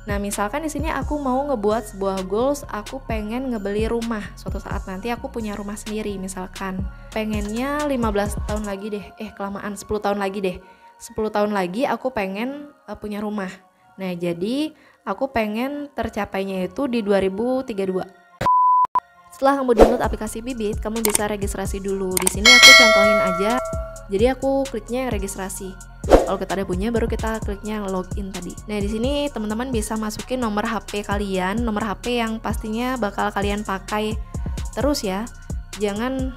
Nah, misalkan di sini aku mau ngebuat sebuah goals, aku pengen ngebeli rumah. Suatu saat nanti aku punya rumah sendiri, misalkan pengennya 15 tahun lagi deh. Kelamaan, 10 tahun lagi deh. 10 tahun lagi aku pengen punya rumah. Nah, jadi aku pengen tercapainya itu di 2032. Setelah kamu download aplikasi Bibit, kamu bisa registrasi dulu. Di sini aku contohin aja. Jadi aku kliknya yang registrasi. Kalau kita ada punya, baru kita kliknya yang login tadi. Nah, di sini teman-teman bisa masukin nomor HP kalian, nomor HP yang pastinya bakal kalian pakai terus ya. Jangan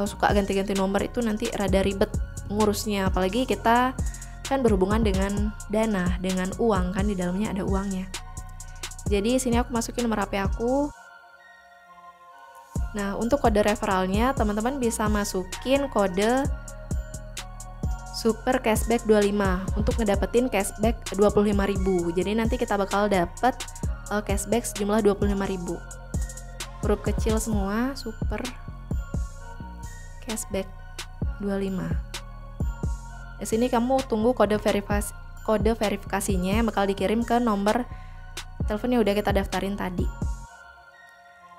suka ganti-ganti nomor, itu nanti rada ribet ngurusnya. Apalagi kita kan berhubungan dengan dana, dengan uang kan, di dalamnya ada uangnya. Jadi sini aku masukin nomor HP aku. Nah, untuk kode referralnya teman-teman bisa masukin kode Super Cashback 25 untuk ngedapetin cashback 25.000. Jadi nanti kita bakal dapet cashback sejumlah 25.000. Huruf kecil semua, Super Cashback 25. Di sini kamu tunggu kode verifikasinya yang bakal dikirim ke nomor telepon yang udah kita daftarin tadi.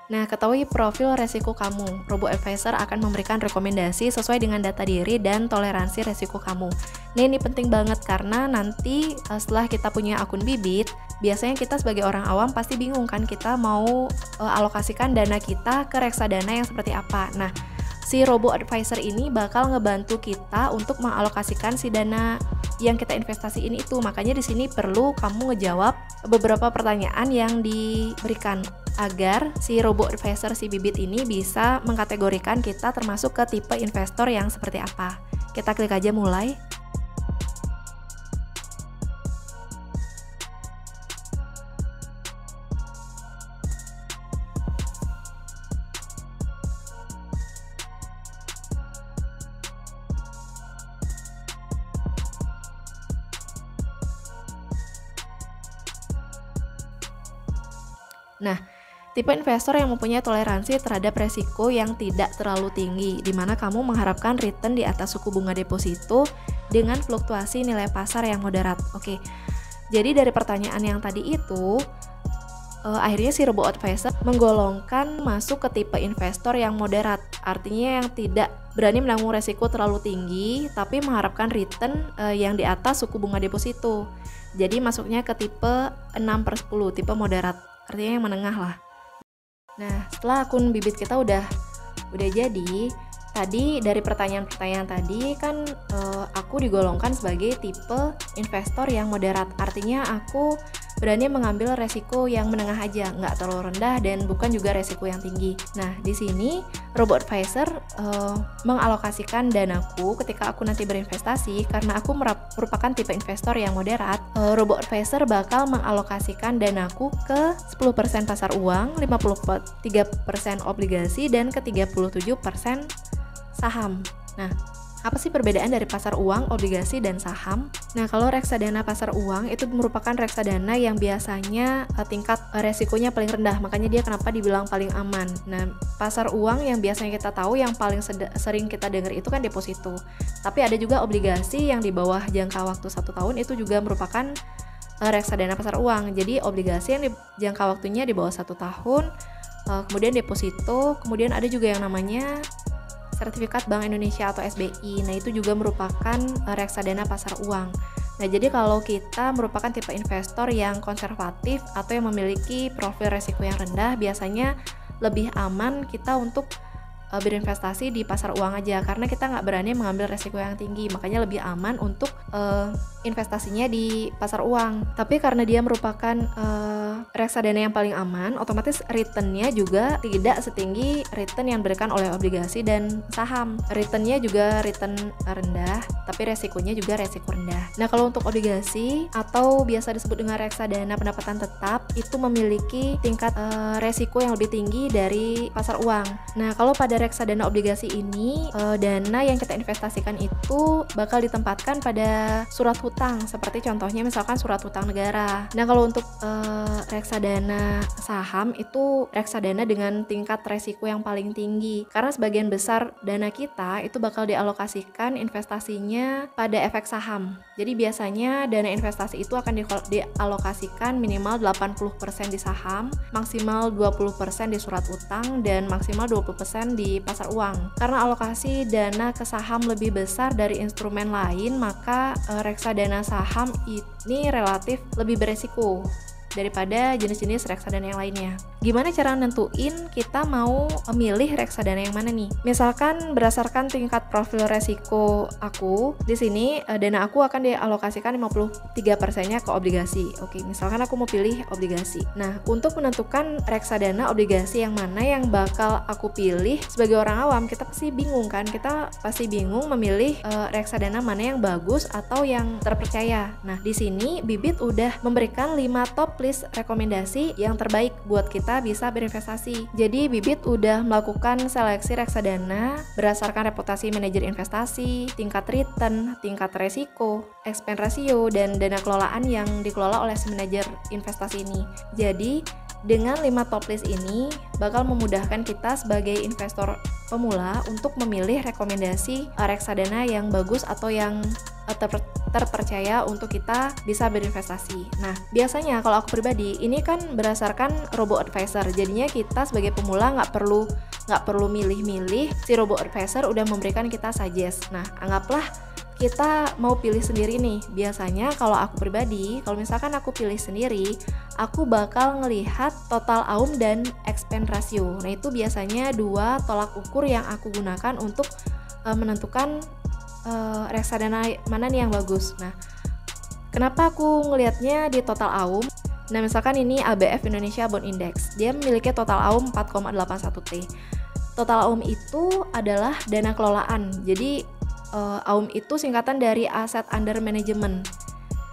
Nah, ketahui profil resiko kamu. Robo-advisor akan memberikan rekomendasi sesuai dengan data diri dan toleransi resiko kamu. Nah, ini penting banget karena nanti setelah kita punya akun Bibit, biasanya kita sebagai orang awam pasti bingung kan, kita mau alokasikan dana kita ke reksadana yang seperti apa. Nah, si robo-advisor ini bakal ngebantu kita untuk mengalokasikan si dana yang kita investasiin itu. Makanya di sini perlu kamu ngejawab beberapa pertanyaan yang diberikan agar si robo-advisor si Bibit ini bisa mengkategorikan kita termasuk ke tipe investor yang seperti apa. Kita klik aja mulai. Nah, tipe investor yang mempunyai toleransi terhadap resiko yang tidak terlalu tinggi, di mana kamu mengharapkan return di atas suku bunga deposito dengan fluktuasi nilai pasar yang moderat. Oke, jadi dari pertanyaan yang tadi itu, akhirnya si robo-advisor menggolongkan masuk ke tipe investor yang moderat, artinya yang tidak berani menanggung resiko terlalu tinggi, tapi mengharapkan return yang di atas suku bunga deposito. Jadi masuknya ke tipe 6/10, tipe moderat, artinya yang menengah lah. Nah, setelah akun Bibit kita udah jadi, tadi dari pertanyaan-pertanyaan tadi kan aku digolongkan sebagai tipe investor yang moderat. Artinya aku berani mengambil resiko yang menengah aja, nggak terlalu rendah dan bukan juga resiko yang tinggi. Nah, di sini robo-advisor mengalokasikan danaku ketika aku nanti berinvestasi, karena aku merupakan tipe investor yang moderat. Robo-advisor bakal mengalokasikan danaku ke 10% pasar uang, 53% obligasi, dan ke 37% saham. Nah, apa sih perbedaan dari pasar uang, obligasi, dan saham? Nah, kalau reksadana pasar uang itu merupakan reksadana yang biasanya tingkat resikonya paling rendah, makanya dia kenapa dibilang paling aman. Nah, pasar uang yang biasanya kita tahu yang paling sering kita dengar itu kan deposito. Tapi ada juga obligasi yang di bawah jangka waktu 1 tahun, itu juga merupakan reksadana pasar uang. Jadi obligasi yang jangka waktunya di bawah 1 tahun, kemudian deposito, kemudian ada juga yang namanya sertifikat Bank Indonesia atau SBI. Nah, itu juga merupakan reksadana pasar uang. Nah, jadi kalau kita merupakan tipe investor yang konservatif atau yang memiliki profil resiko yang rendah, biasanya lebih aman kita untuk berinvestasi di pasar uang aja, karena kita nggak berani mengambil resiko yang tinggi, makanya lebih aman untuk investasinya di pasar uang. Tapi karena dia merupakan reksadana yang paling aman, otomatis returnnya juga tidak setinggi return yang diberikan oleh obligasi dan saham. Returnnya juga return rendah, tapi resikonya juga resiko rendah. Nah, kalau untuk obligasi atau biasa disebut dengan reksadana pendapatan tetap, itu memiliki tingkat resiko yang lebih tinggi dari pasar uang. Nah, kalau pada pada reksadana obligasi ini, dana yang kita investasikan itu bakal ditempatkan pada surat hutang, seperti contohnya misalkan surat hutang negara. Nah, kalau untuk reksadana saham itu reksadana dengan tingkat resiko yang paling tinggi, karena sebagian besar dana kita itu bakal dialokasikan investasinya pada efek saham. Jadi biasanya dana investasi itu akan dialokasikan minimal 80% di saham, maksimal 20% di surat utang, dan maksimal 20% di pasar uang. Karena alokasi dana ke saham lebih besar dari instrumen lain, maka reksadana saham ini relatif lebih beresiko daripada jenis-jenis reksadana yang lainnya. Gimana cara nentuin kita mau memilih reksadana yang mana nih? Misalkan berdasarkan tingkat profil resiko aku, di sini dana aku akan dialokasikan 53%-nya ke obligasi. Oke, misalkan aku mau pilih obligasi. Nah, untuk menentukan reksadana obligasi yang mana yang bakal aku pilih, sebagai orang awam kita pasti bingung kan? Kita pasti bingung memilih reksadana mana yang bagus atau yang terpercaya. Nah, di sini Bibit udah memberikan 5 top list rekomendasi yang terbaik buat kita bisa berinvestasi. Jadi Bibit udah melakukan seleksi reksadana berdasarkan reputasi manajer investasi, tingkat return, tingkat resiko, expense ratio, dan dana kelolaan yang dikelola oleh si manajer investasi ini. Jadi dengan 5 top list ini bakal memudahkan kita sebagai investor pemula untuk memilih rekomendasi reksadana yang bagus atau yang terpercaya untuk kita bisa berinvestasi. Nah, biasanya kalau aku pribadi ini kan berdasarkan robo advisor. Jadinya kita sebagai pemula nggak perlu milih-milih, si robo advisor udah memberikan kita suggest. Nah, anggaplah kita mau pilih sendiri nih. Biasanya kalau aku pribadi, kalau misalkan aku pilih sendiri, aku bakal ngelihat total AUM dan expense ratio. Nah, itu biasanya 2 tolak ukur yang aku gunakan untuk menentukan reksadana mana nih yang bagus. Nah, kenapa aku ngelihatnya di total AUM? Nah, misalkan ini ABF Indonesia Bond Index. Dia memiliki total AUM 4,81 T. Total AUM itu adalah dana kelolaan. Jadi AUM itu singkatan dari Asset Under Management,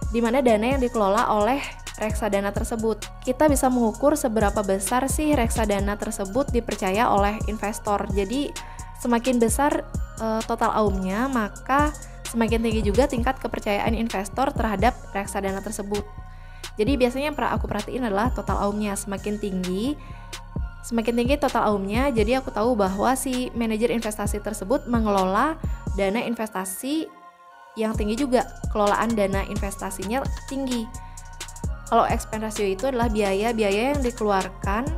di mana dana yang dikelola oleh reksadana tersebut. Kita bisa mengukur seberapa besar sih reksadana tersebut dipercaya oleh investor. Jadi semakin besar total AUM-nya, maka semakin tinggi juga tingkat kepercayaan investor terhadap reksadana tersebut. Jadi biasanya yang aku perhatiin adalah total AUM-nya. Semakin tinggi total AUM-nya, jadi aku tahu bahwa si manajer investasi tersebut mengelola dana investasi yang tinggi juga. Kelolaan dana investasinya tinggi. Kalau expense ratio itu adalah biaya-biaya yang dikeluarkan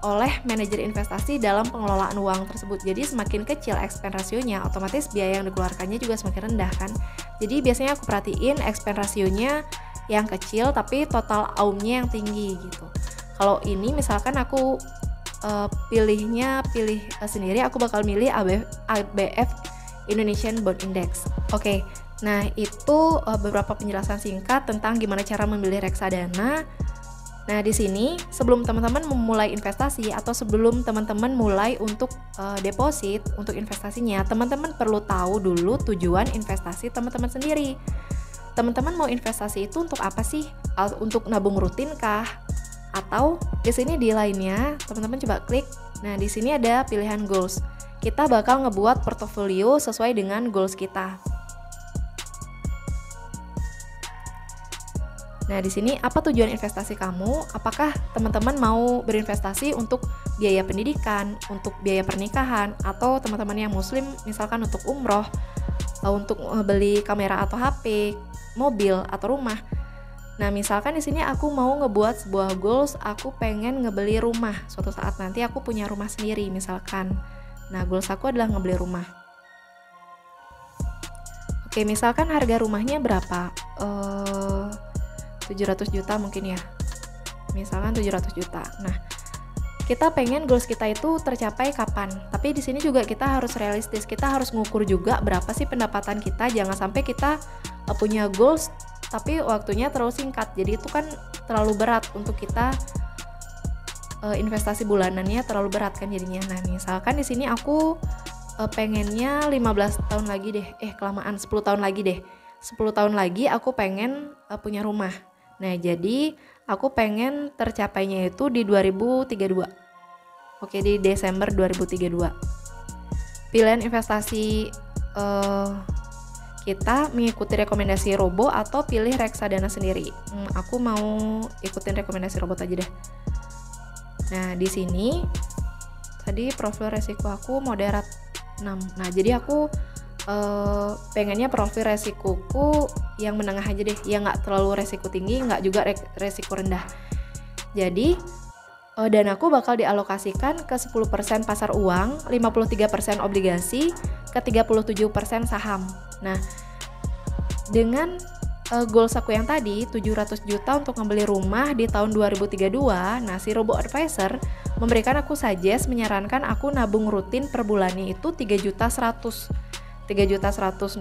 oleh manajer investasi dalam pengelolaan uang tersebut. Jadi semakin kecil expense ratio-nya, otomatis biaya yang dikeluarkannya juga semakin rendah kan. Jadi biasanya aku perhatiin expense ratio-nya yang kecil tapi total AUM-nya yang tinggi gitu. Kalau ini misalkan aku pilih sendiri, aku bakal milih ABF Indonesian Bond Index. Oke. Nah, itu beberapa penjelasan singkat tentang gimana cara memilih reksadana. Nah, di sini sebelum teman-teman memulai investasi atau sebelum teman-teman mulai untuk deposit untuk investasinya, teman-teman perlu tahu dulu tujuan investasi teman-teman sendiri. Teman-teman mau investasi itu untuk apa sih? Untuk nabung rutin kah? Atau di sini di lainnya, teman-teman coba klik. Nah, di sini ada pilihan goals. Kita bakal ngebuat portofolio sesuai dengan goals kita. Nah, di sini apa tujuan investasi kamu? Apakah teman-teman mau berinvestasi untuk biaya pendidikan, untuk biaya pernikahan, atau teman-teman yang muslim misalkan untuk umroh, untuk beli kamera atau HP, mobil atau rumah. Nah, misalkan di sini aku mau ngebuat sebuah goals, aku pengen ngebeli rumah. Suatu saat nanti aku punya rumah sendiri misalkan. Nah, goals aku adalah ngebeli rumah. Oke, misalkan harga rumahnya berapa? 700 juta mungkin ya. Misalkan 700 juta. Nah, kita pengen goals kita itu tercapai kapan? Tapi di sini juga kita harus realistis. Kita harus ngukur juga berapa sih pendapatan kita. Jangan sampai kita punya goals tapi waktunya terlalu singkat. Jadi itu kan terlalu berat untuk kita, investasi bulanannya terlalu berat kan jadinya. Nah, misalkan di sini aku pengennya 15 tahun lagi deh. Kelamaan 10 tahun lagi deh. 10 tahun lagi aku pengen punya rumah. Nah, jadi aku pengen tercapainya itu di 2032. Oke, di Desember 2032. pilihan investasi kita mengikuti rekomendasi Robo atau pilih reksadana sendiri. Aku mau ikutin rekomendasi Robot aja deh. Nah, di sini tadi profil resiko aku moderat 6. Nah, jadi aku pengennya profil resikoku yang menengah aja deh, yang nggak terlalu resiko tinggi, nggak juga resiko rendah. Jadi danaku bakal dialokasikan ke 10% pasar uang, 53% obligasi, ke 37% saham. Nah, dengan goals aku yang tadi 700 juta untuk membeli rumah di tahun 2032, nah si Robo Advisor memberikan aku menyarankan aku nabung rutin per bulannya itu 3.100.000.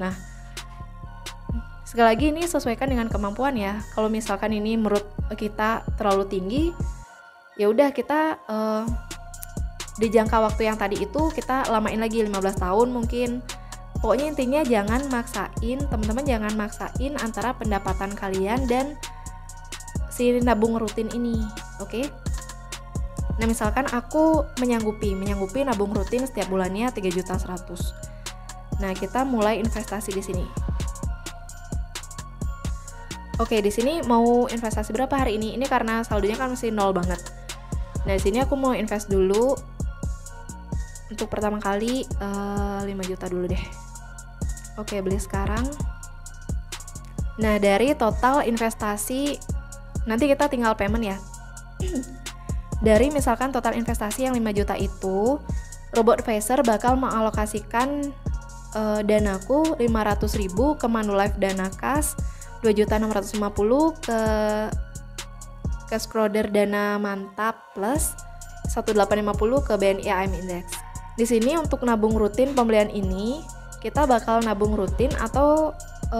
Nah, sekali lagi ini sesuaikan dengan kemampuan ya. Kalau misalkan ini menurut kita terlalu tinggi, ya udah kita di jangka waktu yang tadi itu kita lamain lagi 15 tahun mungkin. Pokoknya intinya jangan maksain, teman-teman jangan maksain antara pendapatan kalian dan si nabung rutin ini, oke? Nah, misalkan aku menyanggupi nabung rutin setiap bulannya 3.100.000. Nah, kita mulai investasi di sini. Oke, di sini mau investasi berapa hari ini? Ini karena saldonya kan masih 0 banget. Nah, di sini aku mau invest dulu. Untuk pertama kali 5 juta dulu deh. Oke, beli sekarang. Nah, dari total investasi nanti kita tinggal payment ya. Dari misalkan total investasi yang 5 juta itu, Robo Advisor bakal mengalokasikan danaku 500.000 ke Manulife Dana Kas, 2.650.000 ke Schroder Dana Mantap Plus, 1.850 ke BNI AM Index. Di sini untuk nabung rutin pembelian ini kita bakal nabung rutin atau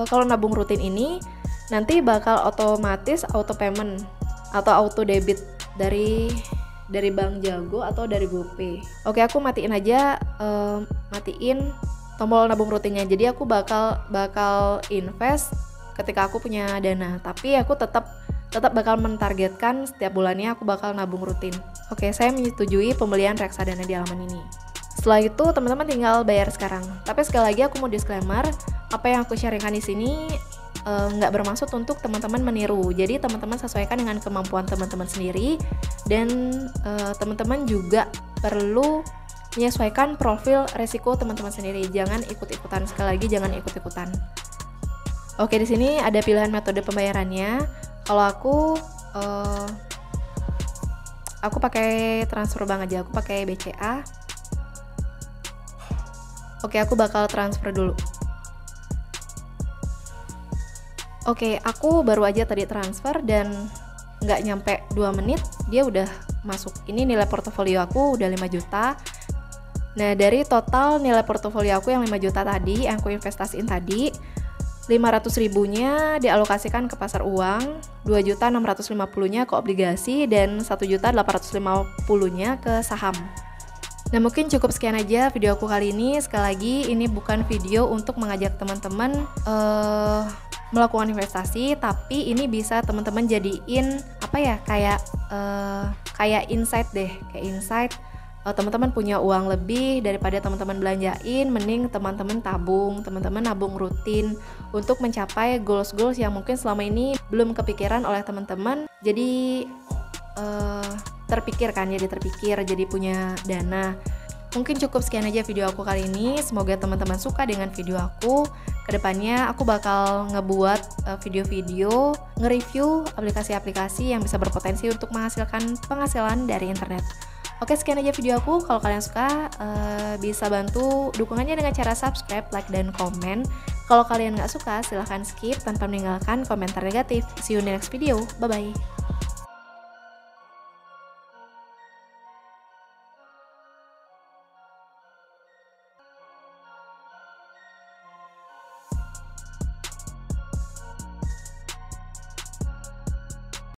kalau nabung rutin ini nanti bakal otomatis auto payment atau auto debit dari Bank Jago atau dari GoPay. Oke, aku matiin aja matiin tombol nabung rutinnya. Jadi aku bakal invest ketika aku punya dana, tapi aku tetap bakal mentargetkan setiap bulannya aku bakal nabung rutin. Oke, saya menyetujui pembelian reksadana di halaman ini. Setelah itu teman-teman tinggal bayar sekarang. Tapi sekali lagi aku mau disclaimer, apa yang aku sharingkan di sini nggak bermaksud untuk teman-teman meniru. Jadi teman-teman sesuaikan dengan kemampuan teman-teman sendiri, dan teman-teman juga perlu menyesuaikan profil resiko teman-teman sendiri. Jangan ikut-ikutan, sekali lagi jangan ikut-ikutan. Oke, di sini ada pilihan metode pembayarannya. Kalau aku pakai transfer bank aja, aku pakai BCA. Oke, aku bakal transfer dulu. Oke, aku baru aja tadi transfer dan nggak nyampe 2 menit dia udah masuk. Ini nilai portofolio aku udah 5 juta. Nah, dari total nilai portofolio aku yang 5 juta tadi, yang aku investasiin tadi, 500.000-nya dialokasikan ke pasar uang, 2.650.000-nya ke obligasi, dan 1.850.000-nya ke saham. Nah, mungkin cukup sekian aja video aku kali ini. Sekali lagi, ini bukan video untuk mengajak teman-teman melakukan investasi, tapi ini bisa teman-teman jadiin kayak insight deh, kayak insight. Teman-teman punya uang lebih daripada teman-teman belanjain, mending teman-teman tabung, teman-teman nabung rutin untuk mencapai goals-goals yang mungkin selama ini belum kepikiran oleh teman-teman. Jadi terpikir, jadi punya dana. Mungkin cukup sekian aja video aku kali ini. Semoga teman-teman suka dengan video aku. Kedepannya aku bakal ngebuat video-video nge-review aplikasi-aplikasi yang bisa berpotensi untuk menghasilkan penghasilan dari internet. Oke, sekian aja video aku. Kalau kalian suka, bisa bantu dukungannya dengan cara subscribe, like, dan komen. Kalau kalian nggak suka, silahkan skip tanpa meninggalkan komentar negatif. See you in the next video. Bye-bye.